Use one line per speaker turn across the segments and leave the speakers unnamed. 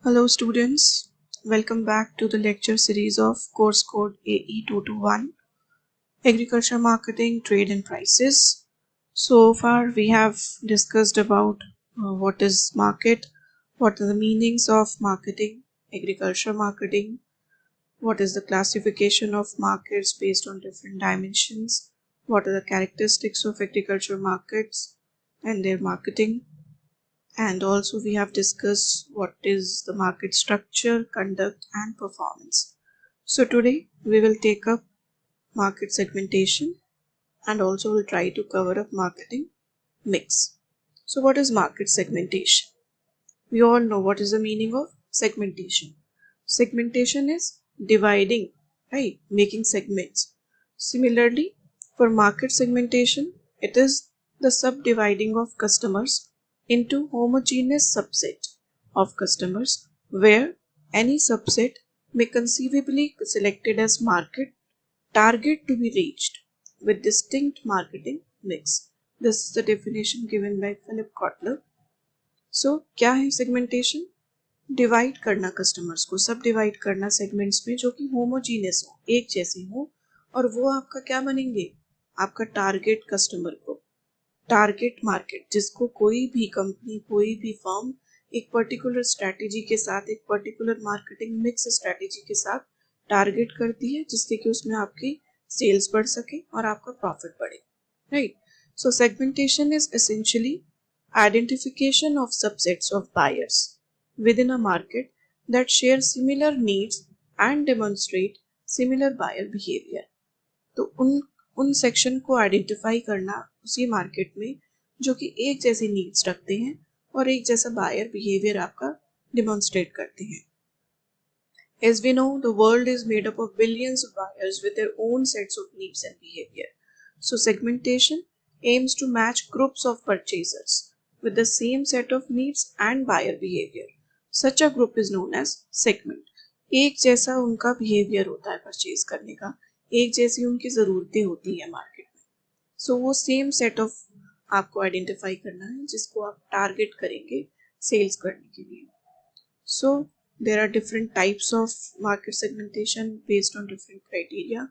Hello students, welcome back to the lecture series of course code AE221 Agriculture Marketing, Trade and Prices. So far we have discussed about what is market, what are the meanings of marketing, agriculture marketing, what is the classification of markets based on different dimensions, what are the characteristics of agriculture markets and their marketing, and also we have discussed what is the market structure, conduct and performance. So today we will take up market segmentation and also will try to cover up marketing mix. So what is market segmentation? We all know what is the meaning of segmentation. Segmentation is dividing, right? Making segments. Similarly, for market segmentation, it is the subdividing of customers into homogeneous subset of customers where any subset may conceivably be selected as market target to be reached with distinct marketing mix. This is the definition given by Philip Kotler. सो क्या है segmentation? Divide करना customers को, सब divide करना segments में जो कि homogeneous हो, एक जैसे हो, और वो आपका क्या बनेंगे? आपका टारगेट कस्टमर को, टारगेट मार्केट, जिसको कोई भी कंपनी, कोई भी फर्म एक पर्टिकुलर स्ट्रैटेजी के साथ, एक पर्टिकुलर मार्केटिंग मिक्स स्ट्रैटेजी के साथ टारगेट करती है, जिससे कि उसमें आपकी सेल्स बढ़ सके और आपका प्रॉफिट बढ़े, right? So segmentation is essentially identification of subsets of buyers within a market that share similar needs and demonstrate similar buyer behavior. तो उन सेक्शन को आइडेंटिफाई करना उसी मार्केट में जो कि एक जैसी नीड्स रखते हैं और एक जैसा बायर बिहेवियर आपका डिमॉन्स्ट्रेट करते हैं. As we know, the world is made up of billions of buyers with their own sets of needs and behavior. So segmentation aims to match groups of purchasers with the same set of needs and buyer behavior. Such a group is known as segment. एक जैसा उनका behaviour होता है purchase करने का, एक जैसी उनकी ज़रूरतें होती है मार्केट में. सो वो सेम सेट ऑफ आपको आइडेंटिफाई करना है जिसको आप टारगेट करेंगे सेल्स करने के लिए. सो there are different types of market segmentation based on different criteria.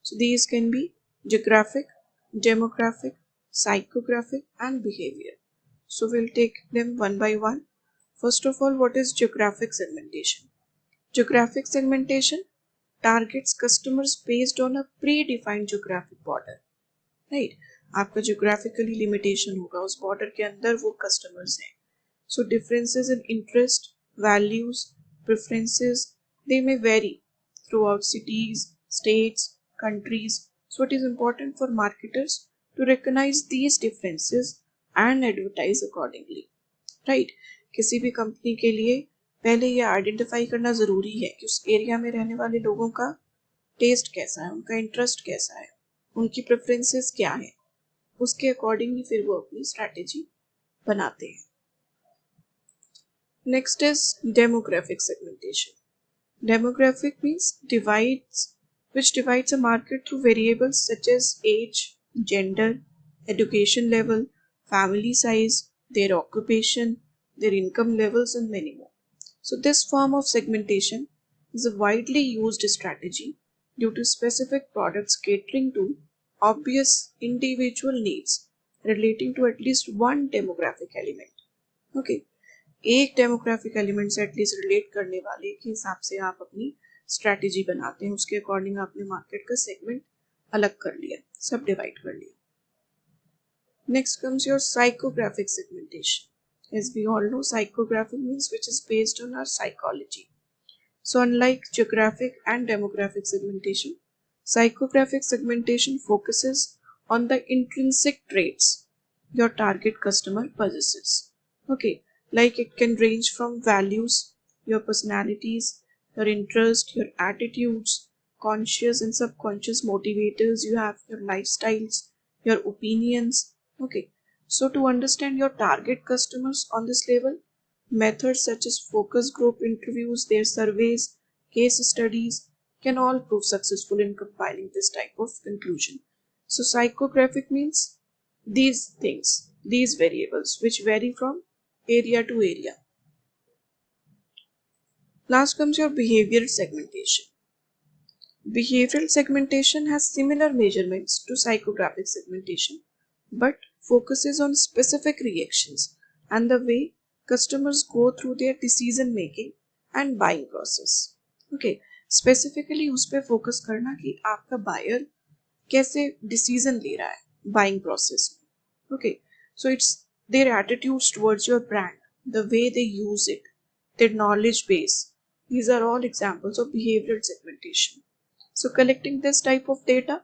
So these can be geographic, demographic, psychographic and behavior. So we'll take them one by one. First of all, what is geographic segmentation? Geographic segmentation targets customers based on a predefined geographic border. Right? आपका geographically limitation होगा, उस border के अंदर वो customers हैं. So differences in interest, values, preferences, they may vary throughout cities, states, countries. So it is important for marketers to recognize these differences and advertise accordingly. Right? किसी भी company के लिए पहले ये आइडेंटिफाई करना ज़रूरी है कि उस एरिया में रहने वाले लोगों का टेस्ट कैसा है, उनका इंटरेस्ट कैसा है, उनकी प्रेफरेंसेस क्या है, उसके अकॉर्डिंगली फिर वो अपनी स्ट्रैटेजी बनाते हैं. Next is demographic segmentation. Demographic means which divides a market through variables such as age, gender, education level, family size, their occupation, their income levels and many more. So this form of segmentation is a widely used strategy due to specific products catering to obvious individual needs relating to at least one demographic element. Okay. एक demographic element से at least relate करने वाले के हिसाब से आप अपनी strategy बनाते हैं, उसके अकॉर्डिंग आपने मार्केट का सेगमेंट अलग कर लिया, सब डिवाइड कर लिया. Next comes your psychographic segmentation. As we all know, psychographic means which is based on our psychology. So unlike geographic and demographic segmentation, psychographic segmentation focuses on the intrinsic traits your target customer possesses. Okay. Like it can range from values, your personalities, your interest, your attitudes, conscious and subconscious motivators you have, your lifestyles, your opinions. Okay, so to understand your target customers on this level, methods such as focus group interviews, their surveys, case studies can all prove successful in compiling this type of conclusion. So psychographic means these things, these variables which vary from area to area. Last comes your behavioral segmentation. Behavioral segmentation has similar measurements to psychographic segmentation, but focuses on specific reactions and the way customers go through their decision making and buying process. Okay, specifically उस पे focus करना कि आपका buyer कैसे decision ले रहा है buying process में. Okay, so it's their attitudes towards your brand, the way they use it, their knowledge base. These are all examples of behavioral segmentation. So collecting this type of data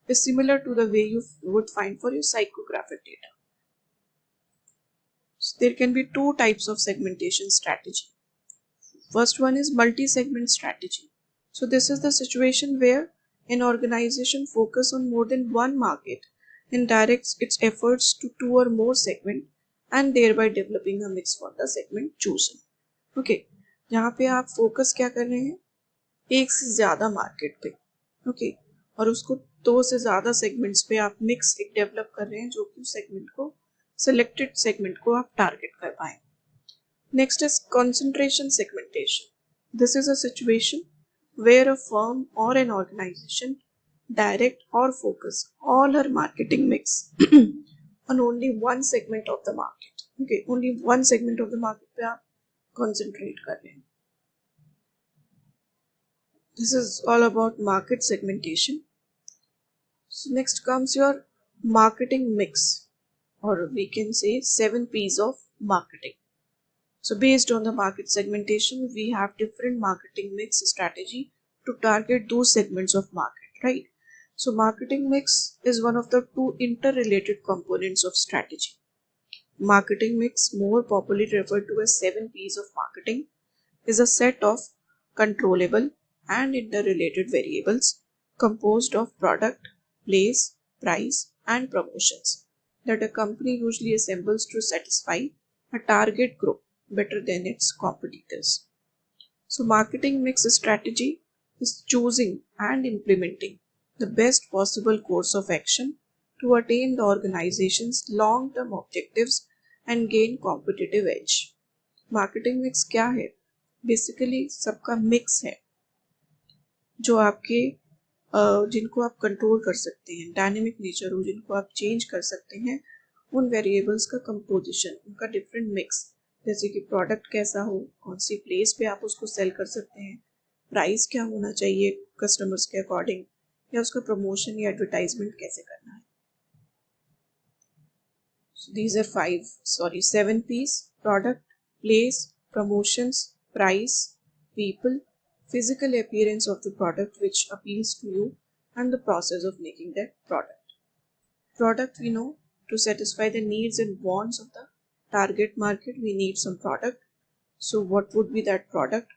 is similar to the way you would find for your psychographic data. So there can be two types of segmentation strategy. First one is multi-segment strategy. So this is the situation where an organization focus on more than one market and directs its efforts to two or more segment and thereby developing a mix for the segment chosen. Okay, यहाँ पे आप focus क्या कर रहे हैं, एक से ज़्यादा मार्केट पे. ओके, और उसको दो से ज़्यादा सेगमेंट्स पे आप मिक्स एक डेवलप कर रहे हैं जो कि सेगमेंट को सिलेक्टेड सेगमेंट को आप टारगेट कर पाएँ. Next is concentration segmentation. This is a situation where a firm or an organization direct or focus all her marketing mix on only one segment of the market. Okay, only one segment of the market पे आप concentrate कर रहे हैं. This is all about market segmentation. So next comes your marketing mix, or we can say 7 P's of marketing. So based on the market segmentation, we have different marketing mix strategy to target those segments of market, right? So marketing mix is one of the two interrelated components of strategy. Marketing mix, more popularly referred to as 7 P's of marketing, is a set of controllable and interrelated variables composed of product, place, price, and promotions that a company usually assembles to satisfy a target group better than its competitors. So marketing mix strategy is choosing and implementing the best possible course of action to attain the organization's long-term objectives and gain competitive edge. Marketing mix क्या है? Basically सबका mix है जो आपके जिनको आप control कर सकते हैं, डायनेमिक नेचर हो, जिनको आप चेंज कर सकते हैं, उन वेरिएबल्स का कंपोजिशन, उनका डिफरेंट मिक्स, जैसे कि प्रोडक्ट कैसा हो, कौन सी प्लेस पे आप उसको सेल कर सकते हैं, प्राइस क्या होना चाहिए कस्टमर्स के अकॉर्डिंग, या उसका प्रमोशन या एडवर्टाइजमेंट कैसे करना है. So these are 7 P's: product, place, promotions, price, people, physical appearance of the product which appeals to you, and the process of making that product. Product, we know, to satisfy the needs and wants of the target market, we need some product. So what would be that product?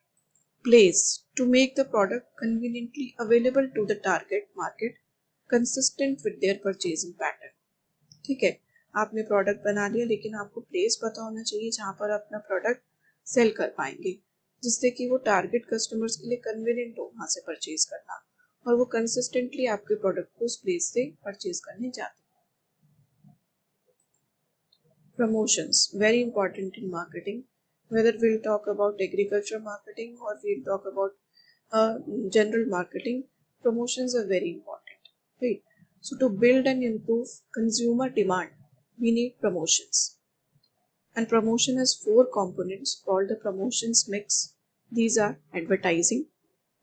Place, to make the product conveniently available to the target market, consistent with their purchasing pattern. ठीक है, आपने product बना लिया लेकिन आपको place पता होना चाहिए जहाँ पर आप अपना प्रोडक्ट सेल कर पाएंगे, जिससे कि वो टारगेट कस्टमर्स के लिए कन्वीनियंट हो वहाँ से परचेज करना, और वो कंसिस्टेंटली आपके प्रोडक्ट को उस प्लेस से परचेज करने जाते हैं. Promotions, very important in marketing, whether we'll talk about agriculture marketing or we'll talk about general marketing, promotions are very important, right? So to build and improve consumer demand, we need promotions. And promotion has 4 components called the promotions mix. These are advertising,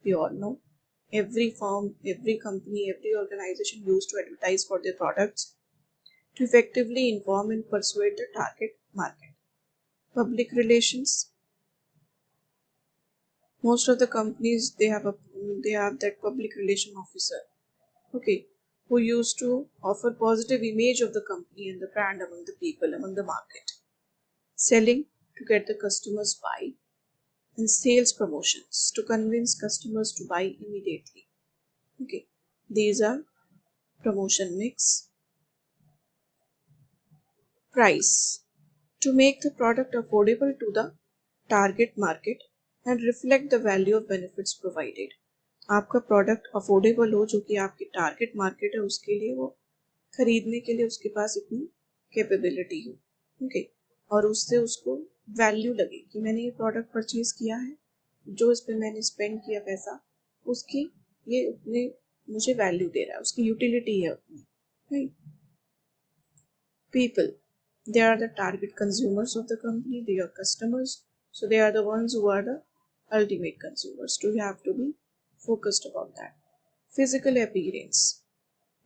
we all know. Every firm, every company, every organization used to advertise for their products to effectively inform and persuade the target market. Public relations. Most of the companies they have that public relation officer, okay, who used to offer positive image of the company and the brand among the people, among the market. Selling, to get the customers buy, and sales promotions, to convince customers to buy immediately. Okay, these are promotion mix. Price, to make the product affordable to the target market and reflect the value of benefits provided. आपका product affordable हो, जो कि आपकी target market है उसके लिए, वो खरीदने के लिए उसके पास इतनी कैपेबिलिटी हो, ओके, और उससे उसको वैल्यू लगे कि मैंने ये प्रोडक्ट परचेज किया है जो इस पे मैंने स्पेंड किया पैसा, उसकी ये उतने मुझे वैल्यू दे रहा है, उसकी यूटिलिटी है उतनी, right. People, they are the target consumers of the company, they are customers, so they are the ones who are the ultimate consumers, so you have to be focused about that. Physical appearance.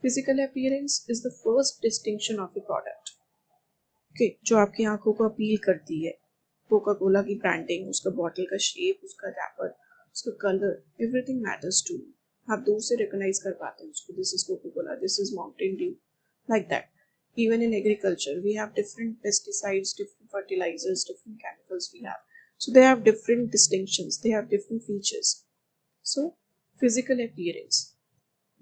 Physical appearance is the first distinction of a product. Okay, जो आपकी आंखों को appeal करती है, Coca Cola की branding, उसका bottle का shape, उसका रैपर, उसका colour, everything matters to you. आप दूर से रिकॉग्नाइज कर पाते हैं उसको, this is Coca Cola, this is Mountain Dew, like that. Even in agriculture, we have different pesticides, different fertilizers, different chemicals we have. So they have different distinctions, they have different features. So physical appearance.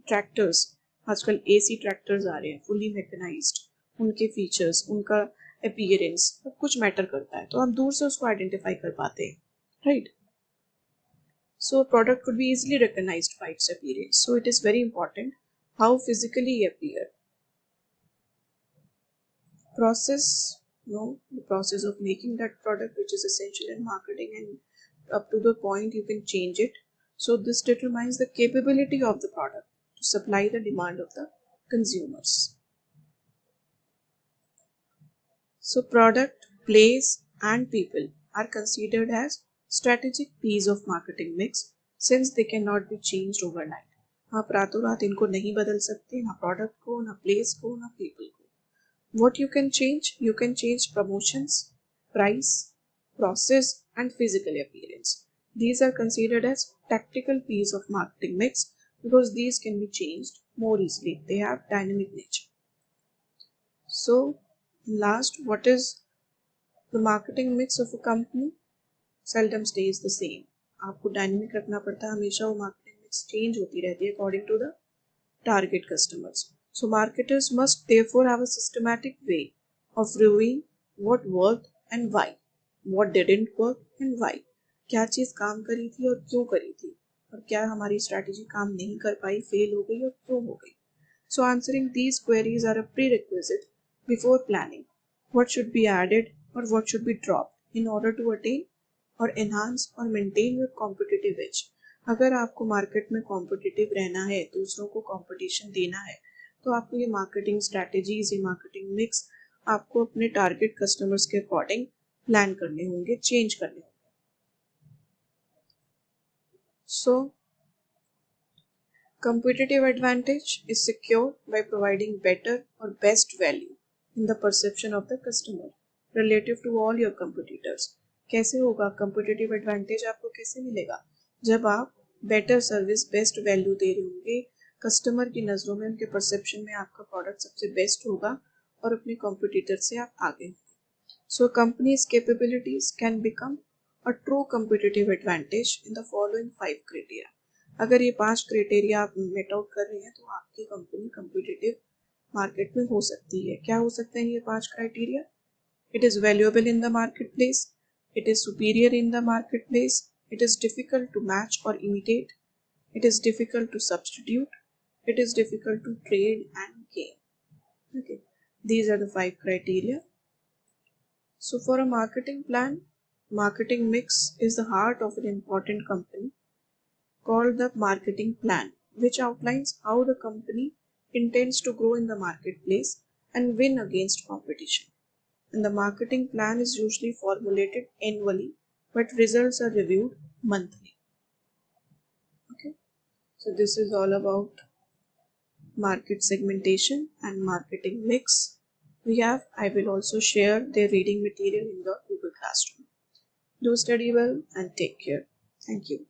Tractors, आजकल AC tractors आ रहे हैं, fully mechanized. उनके features, उनका appearance, सब कुछ matter करता है, तो आप दूर से उसको आइडेंटिफाई कर पाते हैं, right? So a product could be easily recognized by its appearance. So it is very important how physically appear. Process, the process of making that product, which is essential in marketing, and up to the point you can change it. So this determines the capability of the product to supply the demand of the consumers. So product, place and people are considered as strategic piece of marketing mix, since they cannot be changed overnight. आप रातों रात इनको नहीं बदल सकते, ना product को, ना प्लेस को, ना पीपल को. What you can change promotions, price, process and physical appearance. These are considered as tactical piece of marketing mix because these can be changed more easily. They have dynamic nature. So last, what is the marketing mix of a company? Seldom stays the same. आपको dynamic रखना पड़ता है हमेशा, वो marketing mix change होती रहती है according to the target customers. So marketers must therefore have a systematic way of reviewing what worked and why, what didn't work and why. क्या चीज़ काम करी थी और क्यों करी थी, और क्या हमारी स्ट्रैटेजी काम नहीं कर पाई, फेल हो गई और क्यों हो गई. So answering these queries are a prerequisite before planning what should be added or what should be dropped in order to attain or enhance or maintain your competitive edge. अगर आपको मार्केट में competitive रहना है, दूसरों को competition देना है, तो आपको ये मार्केटिंग स्ट्रैटेजीज, ये मार्केटिंग मिक्स आपको अपने टारगेट कस्टमर्स के अकॉर्डिंग प्लान करने होंगे, चेंज करने होंगे. सो competitive advantage is secured by providing better or best value in the perception of the customer relative to all your competitors. कैसे होगा competitive advantage, आपको कैसे मिलेगा? जब आप बेटर सर्विस, बेस्ट वैल्यू दे रहे होंगे, कस्टमर की नज़रों में, उनके परसेप्शन में आपका प्रोडक्ट सबसे बेस्ट होगा और अपने कॉम्पिटिटर से आप आगे होंगे. सो companies capabilities can become a true competitive advantage in the following 5 criteria. अगर ये 5 क्राइटेरिया आप मेट आउट कर रहे हैं तो आपकी कंपनी कॉम्पिटिटिव मार्केट में हो सकती है. क्या हो सकते हैं ये 5 criteria? It is valuable in the market place, it is superior in the marketplace, it is difficult to match or imitate, it is difficult to substitute, it is difficult to trade and gain. Okay, these are the 5 criteria. So for a marketing plan, marketing mix is the heart of an important company called the marketing plan, which outlines how the company intends to grow in the marketplace and win against competition. And the marketing plan is usually formulated annually, but results are reviewed monthly. Okay, so this is all about market segmentation and marketing mix. I will also share their reading material in the Google Classroom. Do study well and take care. Thank you.